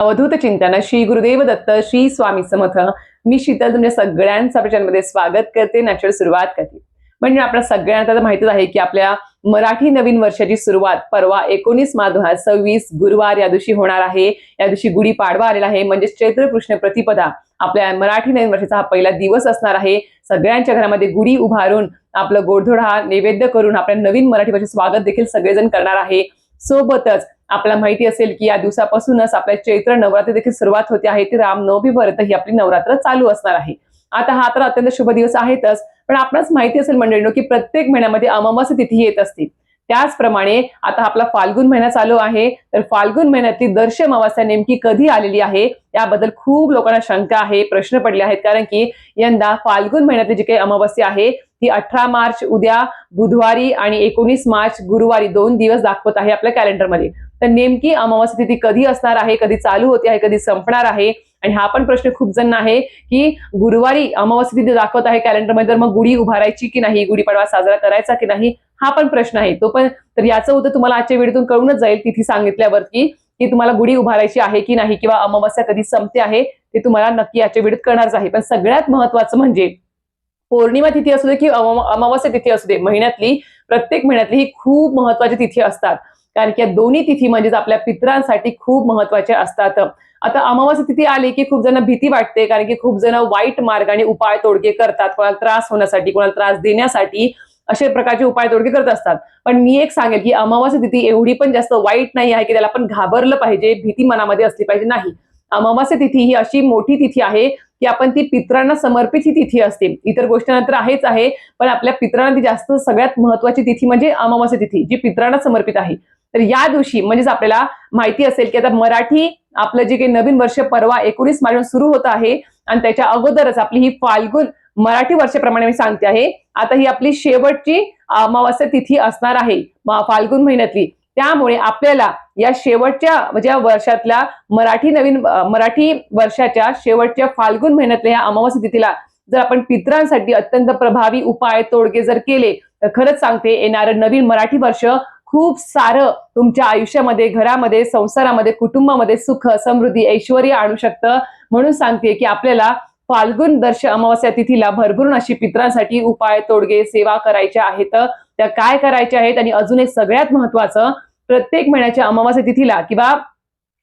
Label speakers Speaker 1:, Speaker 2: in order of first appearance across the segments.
Speaker 1: अवधूत चिंतन श्री गुरुदेव दत्त श्री स्वामी समर्थ. मी शीतल तुमच्या सगळ्यांचं आपल्या चॅनलमध्ये स्वागत करते. नॅचरल सुरुवात करते. म्हणजे आपल्या सगळ्यांना तर माहितीच आहे की आपल्या मराठी नवीन वर्षाची सुरुवात परवा 19 मार्च 2026 गुरुवार या दिवशी होणार आहे. या दिवशी गुढीपाडवा आलेला आहे, म्हणजे चैत्र कृष्ण प्रतिपदा. आपल्या मराठी नवीन वर्षाचा हा पहिला दिवस असणार आहे. सगळ्यांच्या घरामध्ये गुढी उभारून आपलं गोडधोड हा नैवेद्य करून आपल्या नवीन मराठी वर्षाचे स्वागत देखील सगळेजण करणार आहे. सोबतच आपल्याला माहिती असेल की या दिवसापासूनच आपल्या चैत्र नवरात्री देखील सुरुवात होते आहे. ती रामनवमीपर्यंत ही आपली नवरात्र चालू असणार आहे. आता हा तर अत्यंत शुभ दिवस आहेतच, पण आपणास माहिती असेल मंडळींनो की प्रत्येक महिन्यामध्ये अमावास्या तिथी येत असते. त्याचप्रमाणे आता आपला फाल्गुन महिना चालू आहे, तर फाल्गुन महिन्यातली दर्श अमावास्या नेमकी कधी आलेली आहे याबद्दल खूप लोकांना शंका आहे, प्रश्न पडले आहेत. कारण की यंदा फाल्गुन महिन्यातली जी काही अमावास्या आहे ती 18 मार्च उद्या बुधवारी आणि 19 मार्च गुरुवारी 2 दिवस दाखवत आहे आपल्या कॅलेंडरमध्ये. तर नेमकी अमावास्या तिथी कधी असणार आहे, कधी चालू होते आहे, कधी संपणार आहे, आणि हा पण प्रश्न खूप जण आहे की गुरुवारी अमावास्या तिथी दाखवत आहे कॅलेंडरमध्ये, तर मग गुढी उभारायची की नाही, गुढीपाडवा साजरा करायचा की नाही, हा पण प्रश्न आहे. तो पण तर याचं उत्तर तुम्हाला आजच्या व्हिडिओतून कळूनच जाईल तिथी सांगितल्यावरती की तुम्हाला गुढी उभारायची आहे की नाही, किंवा अमावास्या कधी संपते आहे ते तुम्हाला नक्की आजच्या व्हिडिओत कळणारच आहे. पण सगळ्यात महत्वाचं म्हणजे पौर्णिमा तिथी असू दे की अमावास्या तिथी असू दे, महिन्यातली प्रत्येक महिन्यातली ही खूप महत्वाची तिथी असतात. कारण की या दोन्ही तिथी म्हणजेच आपल्या पितरांसाठी खूप महत्वाच्या असतात. आता अमावास्या तिथी आली की खूप जण भीती वाटते, कारण की खूप जण वाईट मार्गाने उपाय तोडगे करतात, कोणाला त्रास होण्यासाठी, कोणाला त्रास देण्यासाठी अशा प्रकारचे उपाय तोडगे करत असतात. पण मी एक सांगेल की अमावास्या तिथी एवढी पण जास्त वाईट नाही आहे की त्याला आपण घाबरलं पाहिजे, भीती मनामध्ये असली पाहिजे, नाही. अमावास्या तिथी ही अशी मोठी तिथी आहे की आपण ती पितरांना समर्पित ही तिथी असते. इतर गोष्टींनंतर आहेच आहे, पण आपल्या पितरांना ती जास्त सगळ्यात महत्वाची तिथी म्हणजे अमावास्या तिथी, जी पितरांना समर्पित आहे. तर या दिवशी म्हणजेच आपल्याला माहिती असेल की आता मराठी आपलं जे काही नवीन वर्ष परवा 19 मार्च सुरू होत आहे, आणि त्याच्या अगोदरच आपली ही फाल्गुन मराठी वर्षाप्रमाणे मी सांगते आहे, आता ही आपली शेवटची अमावास्या तिथी असणार आहे फाल्गुन महिन्यातली. त्यामुळे आपल्याला या शेवटच्या म्हणजे वर्षातल्या मराठी वर्षाच्या शेवटच्या फाल्गुन महिन्यातल्या या अमावास्या तिथीला जर आपण पितरांसाठी अत्यंत प्रभावी उपाय तोडगे जर केले, तर खरंच सांगते येणारं नवीन मराठी वर्ष खूप सारं तुमच्या आयुष्यामध्ये, घरामध्ये, संसारामध्ये, कुटुंबामध्ये सुख, समृद्धी, ऐश्वर्य आणू शकतं. म्हणून सांगते की आपल्याला फाल्गुन दर्श अमावास्या तिथीला भरभरून अशी पितरांसाठी उपाय तोडगे सेवा करायच्या आहेत. त्या काय करायच्या आहेत, आणि अजून एक सगळ्यात महत्वाचं, प्रत्येक महिन्याच्या अमावास्या तिथीला किंवा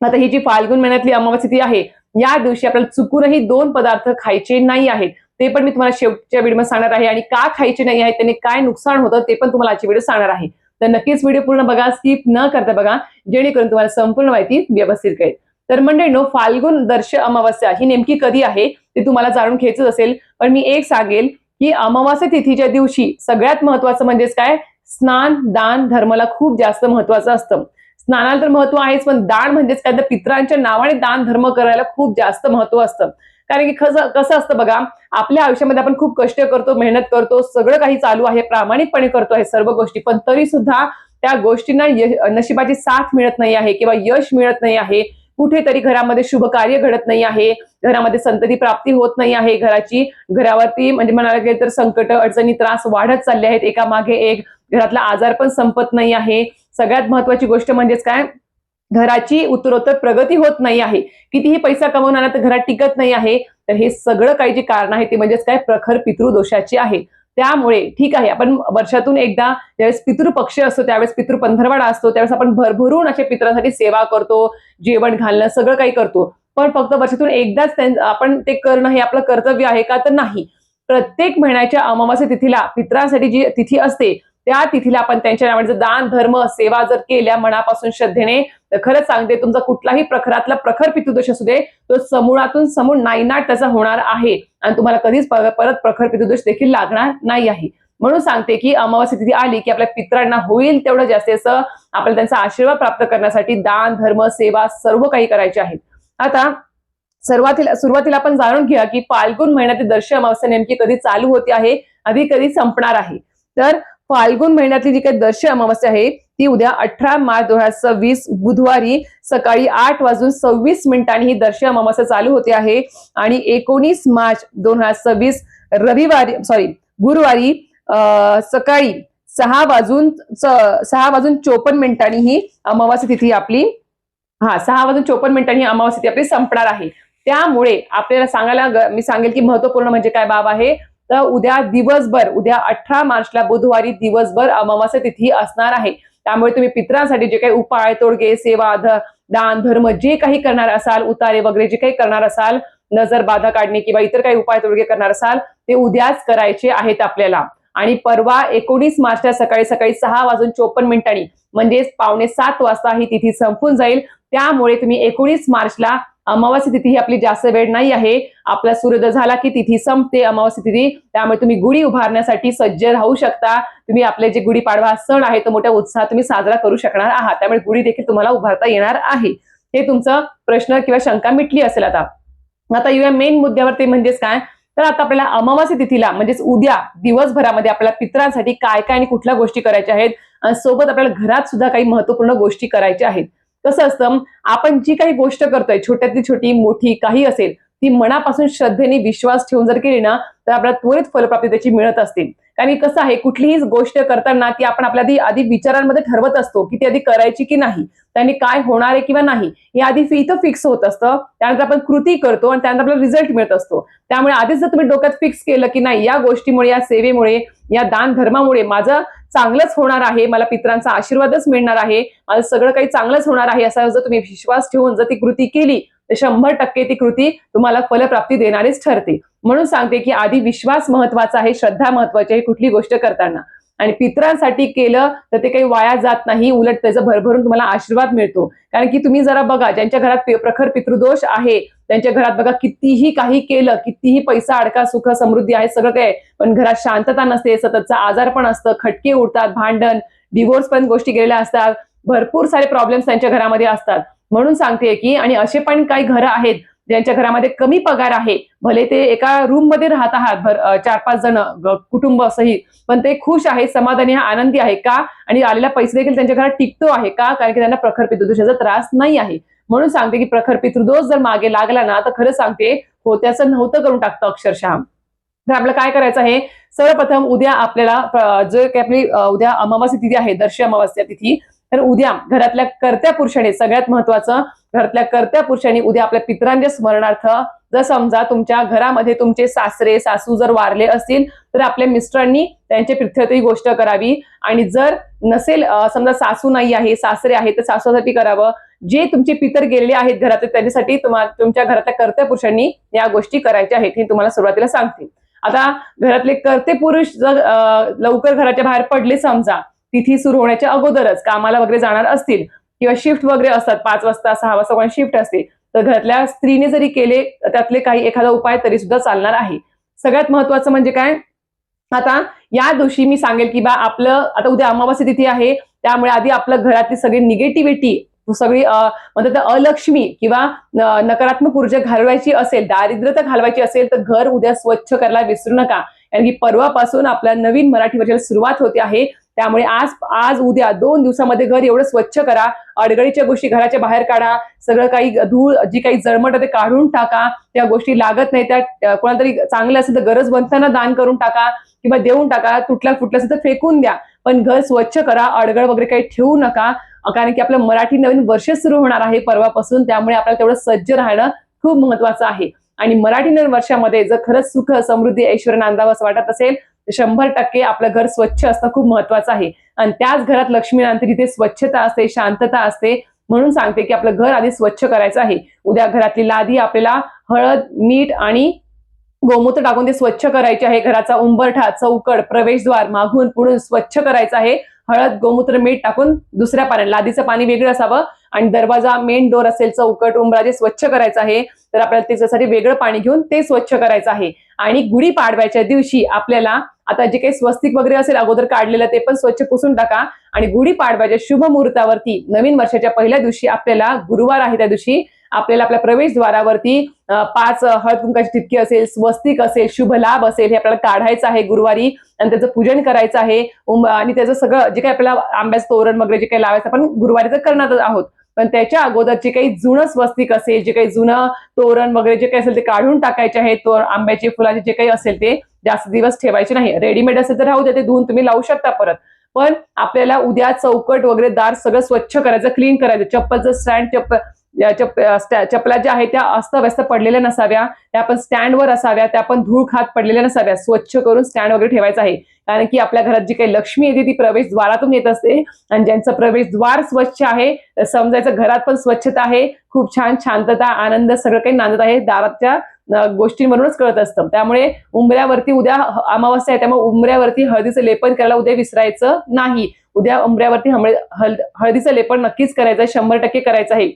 Speaker 1: आता ही जी फाल्गुन महिन्यातली अमावास्या तिथी आहे या दिवशी आपल्याला चुकूनही 2 पदार्थ खायचे नाही आहेत. ते पण मी तुम्हाला शेवटच्या व्हिडिओमध्ये सांगणार आहे, आणि का खायचे नाही आहेत, त्याने काय नुकसान होतं ते पण तुम्हाला आजच्या व्हिडिओ सांगणार आहे. तर नक्कीच व्हिडिओ पूर्ण बघा, स्किप न करता बघा, जेणेकरून तुम्हाला संपूर्ण माहिती व्यवस्थित कळेल. तर मंडळींनो, फाल्गुन दर्श अमावास्या ही नेमकी कधी आहे ते तुम्हाला जाणून घ्यायचं असेल, पण मी एक सांगेल की अमावास्या तिथीच्या दिवशी सगळ्यात महत्वाचं म्हणजेच काय, स्नान, दान, धर्माला खूप जास्त महत्वाचं असतं. स्नानाला तर महत्व आहेच, पण दान म्हणजेच काय, तर पितरांच्या नावाने दान धर्म करायला खूप जास्त महत्व असतं. कारण की कसं असतं बघा, आपल्या आयुष्यामध्ये आपण खूप कष्ट करतो, मेहनत करतो, सगळं काही चालू आहे, प्रामाणिकपणे करतो आहे सर्व गोष्टी, पण तरी सुद्धा त्या गोष्टींना नशिबाची साथ मिळत नाही आहे किंवा यश मिळत नाही आहे. कुठेतरी घरामध्ये शुभ कार्य घडत नाही आहे, घरामध्ये संतती प्राप्ती होत नाही आहे, घरावरती म्हणजे म्हणायला गेलं तर संकट, अडचणी, त्रास वाढत चालले आहेत एकामागे एक, घरातला आजार पण संपत नाही आहे. सगळ्यात महत्वाची गोष्ट म्हणजेच काय, घराची उत्तरोत्तर प्रगती होत नाही आहे. कितीही पैसा कमवून आणा तर घरात टिकत नाही आहे. तर हे सगळं काही जे कारण आहे ते म्हणजेच काय, प्रखर पितृदोषाची आहे. त्यामुळे ठीक आहे, आपण वर्षातून एकदा ज्यावेळेस पितृपक्ष असतो, त्यावेळेस पितृपंधरवडा असतो, त्यावेळेस आपण भरभरून अशा पितरांसाठी सेवा करतो, जेवण घालणं सगळं काही करतो. पण फक्त वर्षातून एकदाच आपण ते करणं हे आपलं कर्तव्य आहे का, तर नाही. प्रत्येक महिन्याच्या अमावास्या तिथीला पितरांसाठी जी तिथी असते त्या तिथीला आपण त्यांच्या नावाने दान धर्म सेवा जर केल्या मनापासून श्रद्धेने, तर खरंच सांगते तुमचा कुठलाही प्रखरातला प्रखर पितृदोष असू दे, तो समूळातून समूळ नायनाट त्याचा होणार आहे, आणि तुम्हाला कधीच परत प्रखर पितृदोष देखील लागणार नाही आहे. म्हणून सांगते की अमावास्या तिथी आली की आपल्या पितरांना होईल तेवढं जास्तीत आपल्याला त्यांचा आशीर्वाद प्राप्त करण्यासाठी दान धर्म सेवा सर्व काही करायचे आहे. आता सुरुवातीला आपण जाणून घ्या की फाल्गुन महिन्यातील दर्श अमावास्या नेमकी कधी चालू होते आहे, आधी कधी संपणार आहे. तर फाल्गुन महिन्यातली जी काही दर्श अमावास्या आहे ती उद्या 18 मार्च 2026 बुधवारी सकाळी 8:26 ही दर्श अमावास्या चालू होते आहे, आणि 19 मार्च 2026 गुरुवारी सकाळी 6:54 ही अमावास्या तिथी आपली 6:54 ही अमावस्या तिथी आपली संपणार आहे. त्यामुळे आपल्याला मी सांगेल की महत्वपूर्ण म्हणजे काय बाब आहे, तर उद्या दिवसभर, उद्या 18 मार्चला बुधवारी दिवसभर अमावस्या तिथी असणार आहे. त्यामुळे तुम्ही पितरांसाठी जे काही उपाय, तोडगे, सेवा, दान, धर्म जे काही करणार असाल, उतारे वगैरे जे काही करणार असाल, नजर बाधा काढणे किंवा इतर काही उपाय तोडगे करणार असाल, ते उद्याच करायचे आहेत आपल्याला. आणि परवा 19 मार्चला सकाळी 6:54 म्हणजेच 6:45 वाजता ही तिथी संपून जाईल. त्यामुळे तुम्ही 19 मार्चला अमावस्या तिथी ही आपली जास्त वेळ नाही आहे. आपला सूर्योदय झाला की तिथी संपते अमावस्या तिथी. त्यामुळे तुम्ही गुढी उभारण्यासाठी सज्ज राहू शकता. तुम्ही आपले जे गुढीपाडवा सण आहे तो मोठ्या उत्साहात तुम्ही साजरा करू शकणार आहात. त्यामुळे गुढी देखील तुम्हाला उभारता येणार आहे. हे तुमचं प्रश्न किंवा शंका मिटली असेल. आता येऊया मेन मुद्द्यावर, ते म्हणजेच काय, तर आता आपल्याला अमावस्या तिथीला म्हणजेच उद्या दिवसभरामध्ये आपल्याला पितरांसाठी काय काय आणि कुठल्या गोष्टी करायच्या आहेत, आणि सोबत आपल्याला घरात सुद्धा काही महत्वपूर्ण गोष्टी करायच्या आहेत. कसं असतं, आपण जी काही गोष्ट करतोय, छोट्यातली छोटी मोठी काही असेल, ती मनापासून श्रद्धेने विश्वास ठेवून जर केली ना, तर आपल्याला त्वरित फलप्राप्ती त्याची मिळत असते. कारण कसं आहे, कुठलीही गोष्ट करताना ती आपण आपल्या आधी विचारांमध्ये ठरवत असतो की ती आधी करायची की नाही, त्यांनी काय होणार आहे किंवा नाही, हे आधी इथं फिक्स होत असतं. त्यानंतर आपण कृती करतो आणि त्यानंतर आपल्याला रिझल्ट मिळत असतो. त्यामुळे आधीच जर तुम्ही डोक्यात फिक्स केलं की नाही, या गोष्टीमुळे, या सेवेमुळे, या दान धर्मामुळे माझं चांगलंच होणार आहे, मला पितरांचा आशीर्वादच मिळणार आहे, माझं सगळं काही चांगलंच होणार आहे, असा जर तुम्ही विश्वास ठेवून जर ती कृती केली, तर 100% ती कृती तुम्हाला फलप्राप्ती देणारीच ठरते. म्हणून सांगते की आधी विश्वास महत्वाचा आहे, श्रद्धा महत्वाची आहे कुठली गोष्ट करताना. आणि पितरांसाठी केलं तर ते काही वाया जात नाही, उलट त्याचा भरभरून तुम्हाला आशीर्वाद मिळतो. कारण की तुम्ही जरा बघा, ज्यांच्या घरात प्रखर पितृदोष आहे, त्यांच्या घरात बघा कितीही काही केलं, कितीही पैसा, अडका, सुख, समृद्धी आहे, सगळं काय, पण घरात शांतता नसते, सततचा आजार पण असतं, खटके उडतात, भांडण, डिवोर्स पण गोष्टी गेलेल्या असतात, भरपूर सारे प्रॉब्लेम्स त्यांच्या घरामध्ये असतात. म्हणून सांगते की, आणि असे पण काही घरं आहेत ज्यांच्या घरामध्ये कमी पगार आहे, भले ते एका रूम मध्ये राहत आहात 4-5 जण कुटुंब सहित, पण ते खुश आहे, समाधानी, आनंदी आहे का, आणि आलेला पैसे देखील त्यांच्या घरात टिकतो आहे का, कारण की त्यांना प्रखर पितृदोषाचा त्रास नाही आहे. म्हणून सांगते की प्रखर पितृदोष जर मागे लागला ना, तर खरं सांगते होत्याचं नव्हतं करून टाकतं अक्षरशः. तर आपल्याला काय करायचं आहे, सर्वप्रथम उद्या आपल्याला जे काही आपली उद्या अमावस्या तिथी आहे, दर्श अमावस्या तिथी, तर उद्या घरातल्या कर्त्या पुरुषाने, सगळ्यात महत्वाचं, घरातल्या कर्त्या पुरुषांनी उद्या आपल्या पितरांच्या स्मरणार्थ, जर समजा तुमच्या घरामध्ये तुमचे सासरे सासू जर वारले असतील, तर आपल्या मिस्टरांनी त्यांच्या प्रित्यर्थ ही गोष्ट करावी. आणि जर नसेल, समजा सासू नाही आहे, सासरे आहे, तर सासूसाठी करावं. जे तुमचे पितर गेलेले आहेत घरात, त्यांच्यासाठी तुमच्या घरातल्या कर्त्या पुरुषांनी या गोष्टी करायच्या आहेत, हे तुम्हाला सुरुवातीला सांगते. आता घरातले कर्ते पुरुष जर लवकर घराच्या बाहेर पडले, समजा तिथी सुरू होण्याच्या अगोदरच कामाला वगैरे जाणार असतील, किंवा शिफ्ट वगैरे असतात, 5 वाजता 6 वाजता कोण शिफ्ट असते, तर घरातल्या स्त्रीने जरी केले त्यातले काही एखादा उपाय तरी सुद्धा चालणार आहे. सगळ्यात महत्वाचं म्हणजे काय, आता या दिवशी मी सांगेल की आपलं आता उद्या अमावस्या तिथी आहे, त्यामुळे आधी आपल्या घरातली सगळी निगेटिव्हिटी, सगळी म्हणतात अलक्ष्मी किंवा नकारात्मक ऊर्जा घालवायची असेल, दारिद्र्यता घालवायची असेल, तर घर उद्या स्वच्छ करायला विसरू नका. कारण की परवापासून आपल्या नवीन मराठी वर्षाला सुरुवात होते आहे. त्यामुळे आज उद्या 2 दिवसामध्ये घर एवढं स्वच्छ करा, अडगळीच्या गोष्टी घराच्या बाहेर काढा, सगळं काही धूळ जी काही जळमट ते काढून टाका, त्या गोष्टी लागत नाही त्या कोणाला तरी चांगलं असेल तर गरज बनताना दान करून टाका किंवा देऊन टाका, तुटल्या फुटल्या असेल तर फेकून द्या, पण घर स्वच्छ करा, अडगळ वगैरे काही ठेवू नका. कारण की आपलं मराठी नवीन वर्ष सुरू होणार आहे परवापासून, त्यामुळे आपल्याला तेवढं सज्ज राहणं खूप महत्वाचं आहे. आणि मराठी नवीन वर्षामध्ये जर खरंच सुख, समृद्धी, ऐश्वर नांदावं असं वाटत असेल, 100% आपलं घर स्वच्छ असणं खूप महत्वाचं आहे. आणि त्याच घरात लक्ष्मी नांदते, जिथे स्वच्छता असते, शांतता असते. म्हणून सांगते की आपलं घर आधी स्वच्छ करायचं आहे. उद्या घरातली लादी आपल्याला हळद, मीठ आणि गोमूत्र टाकून ते स्वच्छ करायचे आहे. घराचा उंबरठा, चौकट, प्रवेशद्वार मागून पुढून स्वच्छ करायचं आहे. हळद, गोमूत्र, मीठ टाकून दुसऱ्या पाण्यात, लादीचं पाणी वेगळं असावं. आणि दरवाजा, मेन डोर असेल, चौकट, उंबराजे स्वच्छ करायचं आहे, तर आपल्याला त्याच्यासाठी वेगळं पाणी घेऊन ते स्वच्छ करायचं आहे. आणि गुढीपाडव्याच्या दिवशी आपल्याला आता जे काही स्वस्तिक वगैरे असेल अगोदर काढलेलं, ते पण स्वच्छ पुसून टाका. आणि गुढीपाडव्याच्या शुभ मुहूर्तावरती, नवीन वर्षाच्या पहिल्या दिवशी, आपल्याला गुरुवार आहे त्या दिवशी, आपल्याला आपल्या प्रवेशद्वारावरती 5 हळद कुंकाची ठिपकी असेल, स्वस्तिक असेल, शुभ लाभ असेल, हे आपल्याला काढायचं आहे गुरुवारी. आणि त्याचं पूजन करायचं आहे. आणि त्याचं सगळं जे काही आपल्याला आंब्याचं तोरण वगैरे जे काही लावायचं आपण गुरुवारी तर करणार आहोत, पण त्याच्या अगोदर जे काही जुनं स्वस्तिक असेल, जे काही जुनं तोरण वगैरे जे काही असेल ते काढून टाकायचे आहे. आंब्याची फुलाचे जे काही असेल ते जास्त दिवस ठेवायचे नाही. रेडीमेड असेल तर राहू दे, ते धुवून तुम्ही लावू शकता परत. पण आपल्याला उद्या चौकट वगैरे दार सगळं स्वच्छ करायचं, क्लीन करायचं. चप्पलचं स्टँड, चपला ज्या आहेत त्या अस्तव्यस्त पडलेल्या नसाव्या, त्या आपण स्टँडवर असाव्या, त्या आपण धूळ खात पडलेल्या नसाव्या, स्वच्छ करून स्टँड वगैरे ठेवायचं आहे. कारण की आपल्या घरात जी काही लक्ष्मी येते ती प्रवेशद्वारातून येत असते, आणि ज्यांचं प्रवेशद्वार स्वच्छ आहे समजायचं घरात पण स्वच्छता आहे, खूप छान शांतता, आनंद सगळं काही नांदत आहे. दाराच्या गोष्टींवरूनच कळत असतं. त्यामुळे उंबऱ्यावरती उद्या अमावस्या आहे, त्यामुळे उंबऱ्यावरती हळदीचं लेपन करायला उद्या विसरायचं नाही. उद्या उंबऱ्यावरती हळदीचं लेपन नक्कीच करायचं आहे, 100% करायचं आहे.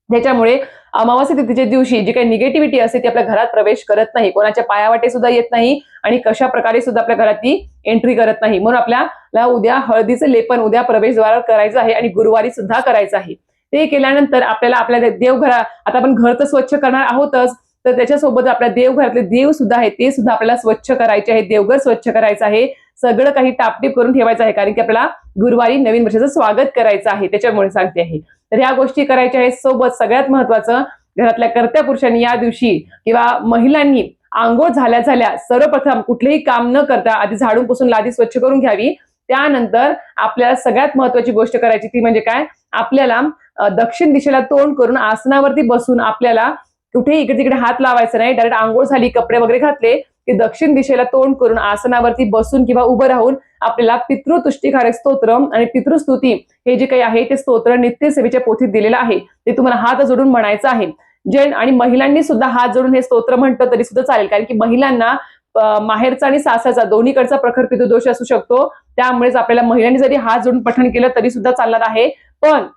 Speaker 1: त्याच्यामुळे अमावस्या तिथीच्या दिवशी जी काही निगेटिव्हिटी असते ती आपल्या घरात प्रवेश करत नाही, कोणाच्या पायावाटे सुद्धा येत नाही, आणि कशा प्रकारे सुद्धा आपल्या घरात ती एंट्री करत नाही. म्हणून आपल्याला उद्या हळदीचं लेपन उद्या प्रवेशद्वारावर करायचं आहे, आणि गुरुवारी सुद्धा करायचं आहे. ते केल्यानंतर आपल्याला आपल्या देवघरा, आता आपण घर तर स्वच्छ करणार आहोतच, तर त्याच्यासोबत आपल्या देवघरातले देव सुद्धा आहेत ते सुद्धा आपल्याला स्वच्छ करायचे आहे, देवघर स्वच्छ करायचं आहे, सगळं काही टापटीप करून ठेवायचं आहे. कारण की आपल्याला गुरुवारी नवीन वर्षाचं स्वागत करायचं आहे, त्याच्यामुळे सांगते आहे. तर ह्या गोष्टी करायच्या आहेत. सोबत सगळ्यात महत्वाचं, घरातल्या कर्त्या पुरुषांनी या दिवशी किंवा महिलांनी आंघोळ झाल्या सर्वप्रथम कुठलेही काम न करता आधी झाडून पुसून लादी स्वच्छ करून घ्यावी. त्यानंतर आपल्याला सगळ्यात महत्वाची गोष्ट करायची ती म्हणजे काय, आपल्याला दक्षिण दिशेला तोंड करून आसनावरती बसून आपल्याला कुठेही इकडे तिकडे हात लावायचा नाही. डायरेक्ट आंघोळ झाली, कपडे वगैरे घातले की दक्षिण दिशेला तोंड करून आसनावरती बसून किंवा उभं राहून आपल्याला पितृतुष्टिकारक स्तोत्र आणि पितृस्तुती हे जे काही आहे ते स्तोत्र नित्यसेवेच्या पोथीत दिलेलं आहे, ते तुम्हाला हात जोडून म्हणायचं आहे. आणि महिलांनी सुद्धा हात जोडून हे स्तोत्र म्हटलं तरी सुद्धा चालेल, कारण की महिलांना माहेरचा आणि सासरचा दोन्हीकडचा प्रखर पितृदोष असू शकतो. त्यामुळेच आपल्याला महिलांनी जरी हात जोडून पठण केलं तरी सुद्धा चालणार आहे. पण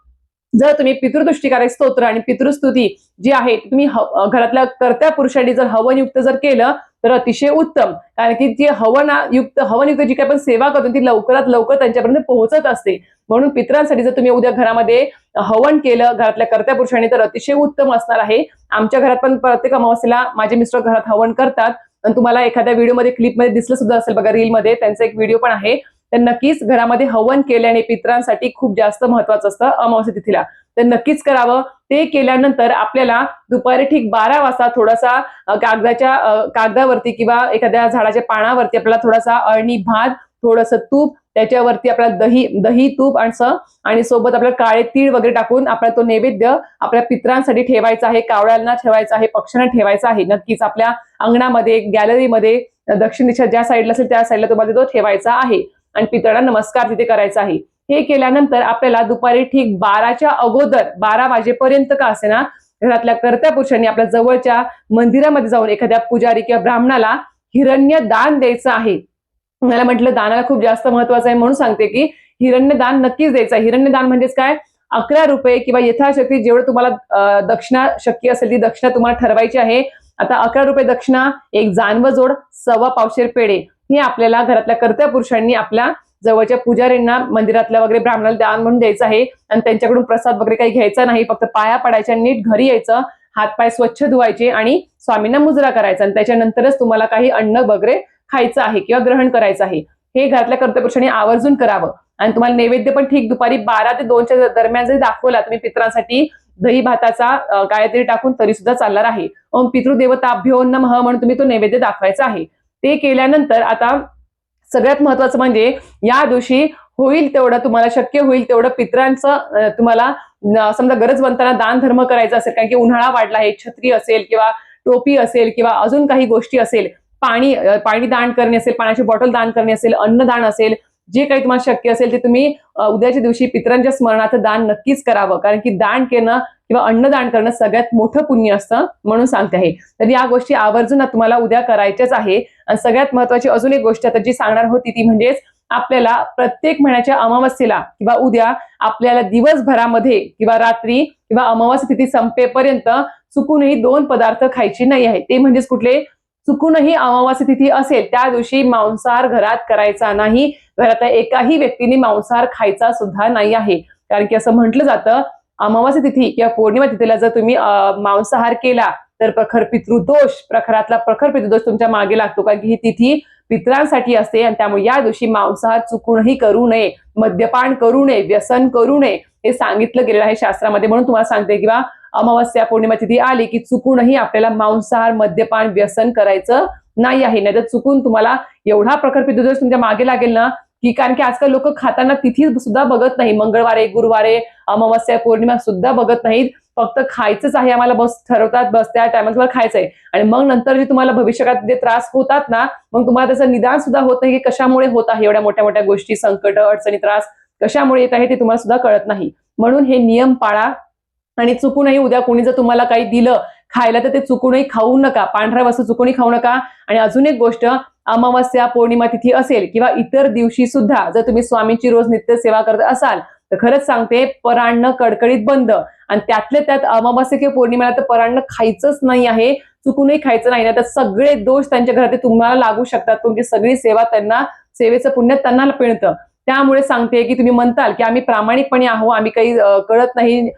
Speaker 1: जर तुम्ही पितृदुष्टिकारक स्तोत्र आणि पितृस्तुती जी आहे तुम्ही घरातल्या कर्त्या पुरुषांनी जर हवनयुक्त जर केलं तर अतिशय उत्तम, कारण की जी हवनयुक्त जी काही आपण सेवा करतो ती लवकरात लवकर त्यांच्यापर्यंत पोहोचत असते. म्हणून पितरांसाठी जर तुम्ही उद्या घरामध्ये हवन केलं घरातल्या कर्त्या पुरुषांनी तर अतिशय उत्तम असणार आहे. आमच्या घरात पण प्रत्येक अमावस्येला माझे मिस्टर घरात हवन करतात, आणि तुम्हाला एखाद्या व्हिडिओमध्ये क्लिपमध्ये दिसलं सुद्धा असेल बघा, रीलमध्ये त्यांचा एक व्हिडिओ पण आहे. तर नक्कीच घरामध्ये हवन केल्याने पितरांसाठी खूप जास्त महत्वाचं असतं अमावस्या तिथीला, तर नक्कीच करावं. ते केल्यानंतर आपल्याला दुपारी ठीक 12 वाजता थोडासा कागदावरती किंवा एखाद्या झाडाच्या पानावरती आपल्याला थोडासा अळणी भात, थोडंसं तूप, त्याच्यावरती आपल्याला दही तूप आणि सोबत आपल्याला काळे तीळ वगैरे टाकून आपला तो नैवेद्य आपल्या पितरांसाठी ठेवायचा आहे, कावळ्यांना ठेवायचा आहे, पक्ष्यांना ठेवायचा आहे. नक्कीच आपल्या अंगणामध्ये, गॅलरीमध्ये, दक्षिण दिशा ज्या साईडला असेल त्या साईडला तुम्हाला तो ठेवायचा आहे, आणि पितरांना नमस्कार तिथे करायचा आहे. हे केल्यानंतर आपल्याला दुपारी ठीक 12च्या अगोदर 12 वाजेपर्यंत का असेना घरातल्या कर्त्या पुरुषांनी आपल्या जवळच्या मंदिरामध्ये जाऊन एखाद्या पुजारी किंवा ब्राह्मणाला हिरण्य दान द्यायचं आहे. मला म्हटलं दानाला खूप जास्त महत्वाचं आहे म्हणून सांगते की हिरण्य दान नक्कीच द्यायचं आहे. हिरण्य दान म्हणजेच काय, 11 रुपये किंवा यथाशक्ती जेवढं तुम्हाला दक्षिणा शक्य असेल ती दक्षिणा तुम्हाला ठरवायची आहे. आता 11 रुपये दक्षिणा, एक जानवं जोड, 1.25 पावशेर पेढे हे आपल्याला घरातल्या कर्त्या पुरुषांनी आपल्या जवळच्या पुजारींना, मंदिरातल्या वगैरे ब्राह्मणाला दान म्हणून द्यायचं आहे. आणि त्यांच्याकडून प्रसाद वगैरे काही घ्यायचा नाही, फक्त पाया पडायच्या, नीट घरी यायचं, हातपाय स्वच्छ धुवायचे आणि स्वामींना मुजरा करायचा, आणि त्याच्यानंतरच तुम्हाला काही अन्न वगैरे खायचं आहे किंवा ग्रहण करायचं आहे. हे घरातल्या कर्त्या पुरुषांनी आवर्जून करावं. आणि तुम्हाला नैवेद्य पण ठीक दुपारी 12 ते 2च्या दरम्यान जरी दाखवला तुम्ही पितरांसाठी दही भाताचा गायत्री टाकून तरी सुद्धा चालणार आहे. ओम पितृदेवताभ्यो नमः म्हणून तुम्ही तो नैवेद्य दाखवायचा आहे. ते केल्यानंतर आता सगळ्यात महत्वाचं म्हणजे या दिवशी होईल तेवढं, तुम्हाला शक्य होईल तेवढं पितरांचं तुम्हाला समजा गरजवंतांना दान धर्म करायचा असेल, कारण की उन्हाळा वाढला आहे, छत्री असेल किंवा टोपी असेल किंवा अजून काही गोष्टी असेल, पाणी दान करणे असेल, पाण्याची बॉटल दान करणे असेल, अन्नदान असेल, जे काही तुम्हाला शक्य असेल ते तुम्ही उद्याच्या दिवशी पितरांच्या स्मरणार्थ दान नक्कीच करावं. कारण की दान करणं किंवा अन्नदान करणं सगळ्यात मोठं पुण्य असतं म्हणून सांगते आहे. तर या गोष्टी आवर्जून तुम्हाला उद्या करायच्याच आहे. आणि सगळ्यात महत्वाची अजून एक गोष्ट आता जी सांगणार होती ती म्हणजेच आपल्याला प्रत्येक महिन्याच्या अमावस्येला किंवा उद्या आपल्याला दिवसभरामध्ये किंवा रात्री किंवा अमावस्या तिथी संपेपर्यंत चुकूनही 2 पदार्थ खायचे नाही आहे. ते म्हणजेच कुठले, चुकूनही अमावस्या तिथी असेल त्या दिवशी मांसाहार घरात करायचा नाही. घरातल्या एकाही व्यक्तीने मांसाहार खायचा सुद्धा नाही आहे. कारण की असं म्हटलं जातं, अमावस्या तिथी किंवा पौर्णिमा तिथीला जर तुम्ही मांसाहार केला तर प्रखरातला प्रखर पितृदोष तुमच्या मागे लागतो. कारण की ही तिथी पितरांसाठी असते, आणि त्यामुळे या दिवशी मांसाहार चुकूनही करू नये, मद्यपान करू नये, व्यसन करू नये, हे सांगितलं गेलेलं आहे शास्त्रामध्ये. म्हणून तुम्हाला सांगते किंवा अमावस्या पौर्णिमा तिथी आली की चुकूनही आपल्याला मांसाहार, मद्यपान, व्यसन करायचं नाही आहे. नाही तर चुकून तुम्हाला एवढा प्रखर पितृदोष तुमच्या मागे लागेल ना की कारण की आजकाल लोक खाताना तिथी सुद्धा बघत नाही, मंगळवारे, गुरुवारे, अमावस्या, पौर्णिमा सुद्धा बघत नाहीत. फक्त खायचंच आहे आम्हाला, बस ठरवतात, बस त्या टायमाला तुम्हाला खायचंय. आणि मग नंतर जे तुम्हाला भविष्यकाळात जे त्रास होतात ना, मग तुम्हाला त्याचं निदान सुद्धा होत नाही की कशामुळे होत आहे. एवढ्या मोठ्या मोठ्या गोष्टी, संकट, अडचणी, त्रास कशामुळे येत आहे ते तुम्हाला सुद्धा कळत नाही. म्हणून हे नियम पाळा. आणि चुकूनही उद्या कोणी जर तुम्हाला काही दिलं खायला तर ते चुकूनही खाऊ नका, पांढऱ्या वस्तू चुकूनही खाऊ नका. आणि अजून एक गोष्ट, अमावस्या, पौर्णिमा तिथी असेल किंवा इतर दिवशी सुद्धा जर तुम्ही स्वामींची रोज नित्य सेवा करत असाल तर खरंच सांगते, परान्न कडकडीत बंद. आणि त्यातल्या त्यात अमावस्या किंवा पौर्णिमेला तर परान्न खायचंच नाही आहे, चुकूनही खायचं नाही. तर सगळे दोष त्यांच्या घरात तुम्हाला लागू शकतात. तुमची सगळी सेवा त्यांना, सेवेचं पुण्य त्यांना पिळतं. त्यामुळे सांगते की तुम्ही म्हणताल की आम्ही प्रामाणिकपणे आहो, आम्ही काही कळत नाही,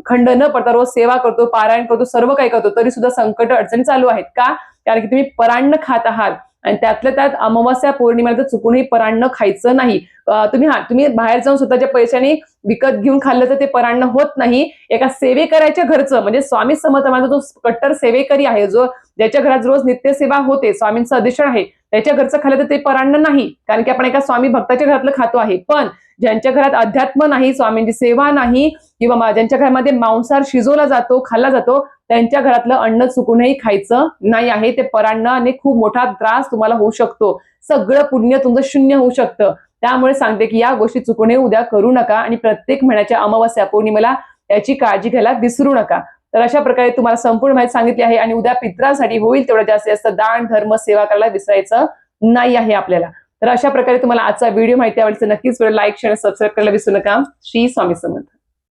Speaker 1: खंड न पडता रोज सेवा करतो, पारायण करतो, सर्व काही करतो, तरी सुद्धा संकट, अडचणी चालू आहेत. का? कारण की तुम्ही परान्न खात आहात. आणि त्यातल्या त्यात अमावस्या, पौर्णिमेला तर चुकूनही परान्न खायचं नाही. तुम्ही बाहेर जाऊन स्वतःच्या पैशाने विकत घेऊन खाल्लं तर ते परान्न होत नाही. एका सेवेकऱ्याच्या घरचं, म्हणजे स्वामी समर्थ माझा जो कट्टर सेवेकरी आहे, जो ज्याच्या घरात रोज नित्यसेवा होते, स्वामींचं अधिष्ठान आहे, त्याच्या घरचं खाल्लं तर ते परान्न नाही. कारण की आपण एका स्वामी भक्ताच्या घरातलं खातो आहे. पण ज्यांच्या घरात अध्यात्म नाही, स्वामींची सेवा नाही, किंवा ज्यांच्या घरामध्ये मांसाहार शिजवला जातो, खाल्ला जातो, त्यांच्या घरातलं अन्न चुकूनही खायचं नाही आहे. ते परान्नाने खूप मोठा त्रास तुम्हाला होऊ शकतो, सगळं पुण्य तुमचं शून्य होऊ शकतं. त्यामुळे सांगते की या गोष्टी चुकूनही उद्या करू नका. आणि प्रत्येक महिन्याच्या अमावस्या, पौर्णिमेला याची काळजी घ्यायला विसरू नका. तर अशा प्रकारे तुम्हाला संपूर्ण माहिती सांगितली आहे. आणि उद्या पित्रांसाठी होईल तेवढं जास्तीत जास्त दान, धर्म, सेवा करायला विसरायचं नाही आहे आपल्याला. तर अशा प्रकारे तुम्हाला आजचा व्हिडिओ माहिती आवडली तर नक्कीच लाईक, शेअर, सबस्क्राईब करायला विसरू नका. श्री स्वामी समर्थ.